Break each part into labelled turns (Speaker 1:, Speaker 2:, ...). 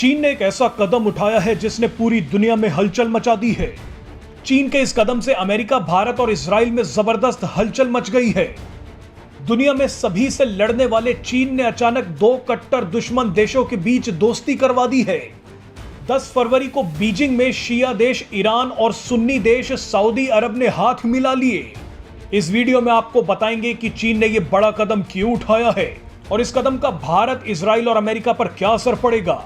Speaker 1: चीन ने एक ऐसा कदम उठाया है जिसने पूरी दुनिया में हलचल मचा दी है। चीन के इस कदम से अमेरिका, भारत और इजराइल में जबरदस्त हलचल मच गई है। दुनिया में सभी से लड़ने वाले चीन ने अचानक दो कट्टर दुश्मन देशों के बीच दोस्ती करवा दी है। 10 फरवरी को बीजिंग में शिया देश ईरान और सुन्नी देश सऊदी अरब ने हाथ मिला लिए। इस वीडियो में आपको बताएंगे कि चीन ने यह बड़ा कदम क्यों उठाया है और इस कदम का भारत, इजराइल और अमेरिका पर क्या असर पड़ेगा।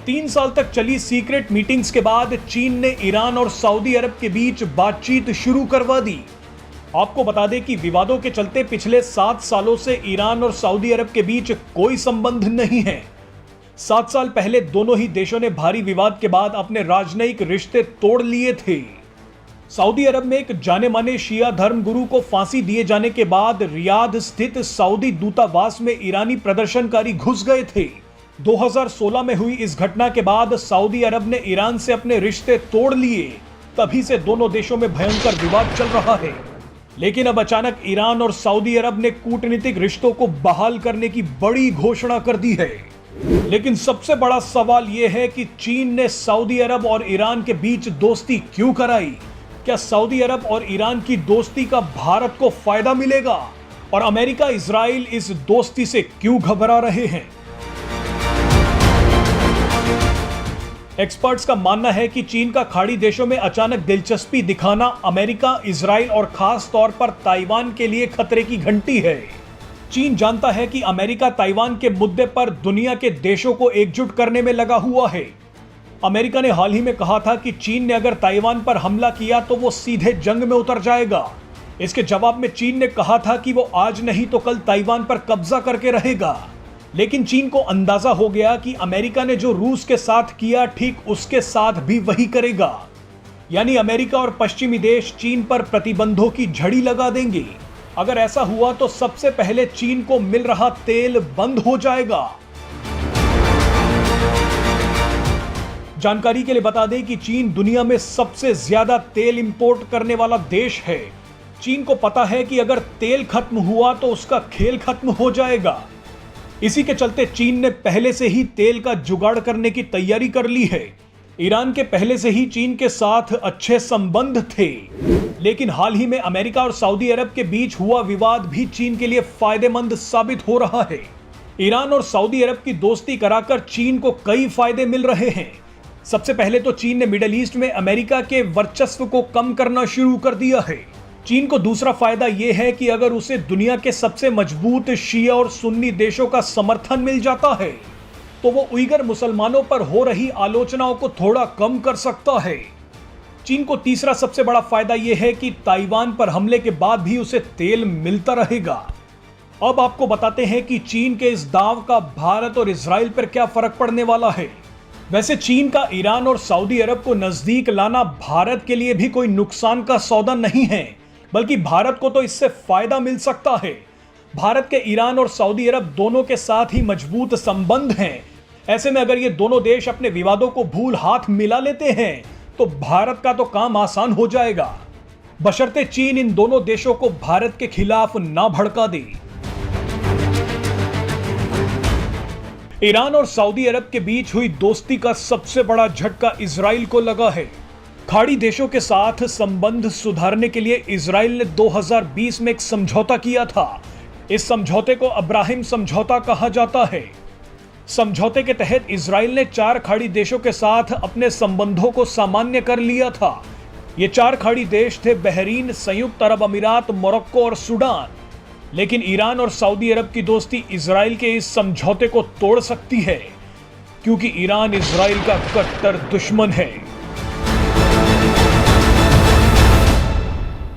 Speaker 1: 3 साल तक चली सीक्रेट मीटिंग्स के बाद चीन ने ईरान और सऊदी अरब के बीच बातचीत शुरू करवा दी। आपको बता दें कि विवादों के चलते पिछले 7 सालों से ईरान और सऊदी अरब के बीच कोई संबंध नहीं है। 7 साल पहले दोनों ही देशों ने भारी विवाद के बाद अपने राजनयिक रिश्ते तोड़ लिए थे। सऊदी अरब में एक जाने माने शिया धर्मगुरु को फांसी दिए जाने के बाद रियाद स्थित सऊदी दूतावास में ईरानी प्रदर्शनकारी घुस गए थे। 2016 में हुई इस घटना के बाद सऊदी अरब ने ईरान से अपने रिश्ते तोड़ लिए। तभी से दोनों देशों में भयंकर विवाद चल रहा है। लेकिन अब अचानक ईरान और सऊदी अरब ने कूटनीतिक रिश्तों को बहाल करने की बड़ी घोषणा कर दी है। लेकिन सबसे बड़ा सवाल यह है कि चीन ने सऊदी अरब और ईरान के बीच दोस्ती क्यों कराई। क्या सऊदी अरब और ईरान की दोस्ती का भारत को फायदा मिलेगा और अमेरिका, इजराइल इस दोस्ती से क्यों घबरा रहे हैं। एक्सपर्ट्स का मानना है कि चीन का खाड़ी देशों में अचानक दिलचस्पी दिखाना अमेरिका, इजराइल और खास तौर पर ताइवान के लिए खतरे की घंटी है। चीन जानता है कि अमेरिका ताइवान के मुद्दे पर दुनिया के देशों को एकजुट करने में लगा हुआ है। अमेरिका ने हाल ही में कहा था कि चीन ने अगर ताइवान पर हमला किया तो वो सीधे जंग में उतर जाएगा। इसके जवाब में चीन ने कहा था कि वो आज नहीं तो कल ताइवान पर कब्जा करके रहेगा। लेकिन चीन को अंदाजा हो गया कि अमेरिका ने जो रूस के साथ किया, ठीक उसके साथ भी वही करेगा। यानी अमेरिका और पश्चिमी देश चीन पर प्रतिबंधों की झड़ी लगा देंगे। अगर ऐसा हुआ तो सबसे पहले चीन को मिल रहा तेल बंद हो जाएगा। जानकारी के लिए बता दें कि चीन दुनिया में सबसे ज्यादा तेल इंपोर्ट करने वाला देश है। चीन को पता है कि अगर तेल खत्म हुआ तो उसका खेल खत्म हो जाएगा। इसी के चलते चीन ने पहले से ही तेल का जुगाड़ करने की तैयारी कर ली है। ईरान के पहले से ही चीन के साथ अच्छे संबंध थे, लेकिन हाल ही में अमेरिका और सऊदी अरब के बीच हुआ विवाद भी चीन के लिए फायदेमंद साबित हो रहा है। ईरान और सऊदी अरब की दोस्ती कराकर चीन को कई फायदे मिल रहे हैं। सबसे पहले तो चीन ने मिडिल ईस्ट में अमेरिका के वर्चस्व को कम करना शुरू कर दिया है। चीन को दूसरा फायदा यह है कि अगर उसे दुनिया के सबसे मजबूत शिया और सुन्नी देशों का समर्थन मिल जाता है तो वो उइगर मुसलमानों पर हो रही आलोचनाओं को थोड़ा कम कर सकता है। चीन को तीसरा सबसे बड़ा फायदा यह है कि ताइवान पर हमले के बाद भी उसे तेल मिलता रहेगा। अब आपको बताते हैं कि चीन के इस दांव का भारत और इजराइल पर क्या फर्क पड़ने वाला है। वैसे चीन का ईरान और सऊदी अरब को नजदीक लाना भारत के लिए भी कोई नुकसान का सौदा नहीं है, बल्कि भारत को तो इससे फायदा मिल सकता है। भारत के ईरान और सऊदी अरब दोनों के साथ ही मजबूत संबंध हैं। ऐसे में अगर ये दोनों देश अपने विवादों को भूल हाथ मिला लेते हैं तो भारत का तो काम आसान हो जाएगा, बशर्ते चीन इन दोनों देशों को भारत के खिलाफ ना भड़का दे। ईरान और सऊदी अरब के बीच हुई दोस्ती का सबसे बड़ा झटका इजराइल को लगा है। खाड़ी देशों के साथ संबंध सुधारने के लिए इजराइल ने 2020 में एक समझौता किया था। इस समझौते को अब्राहिम समझौता कहा जाता है। समझौते के तहत इजराइल ने 4 खाड़ी देशों के साथ अपने संबंधों को सामान्य कर लिया था। ये 4 खाड़ी देश थे बहरीन, संयुक्त अरब अमीरात, मोरक्को और सूडान। लेकिन ईरान और सऊदी अरब की दोस्ती इजराइल के इस समझौते को तोड़ सकती है, क्योंकि ईरान इजराइल का कट्टर दुश्मन है।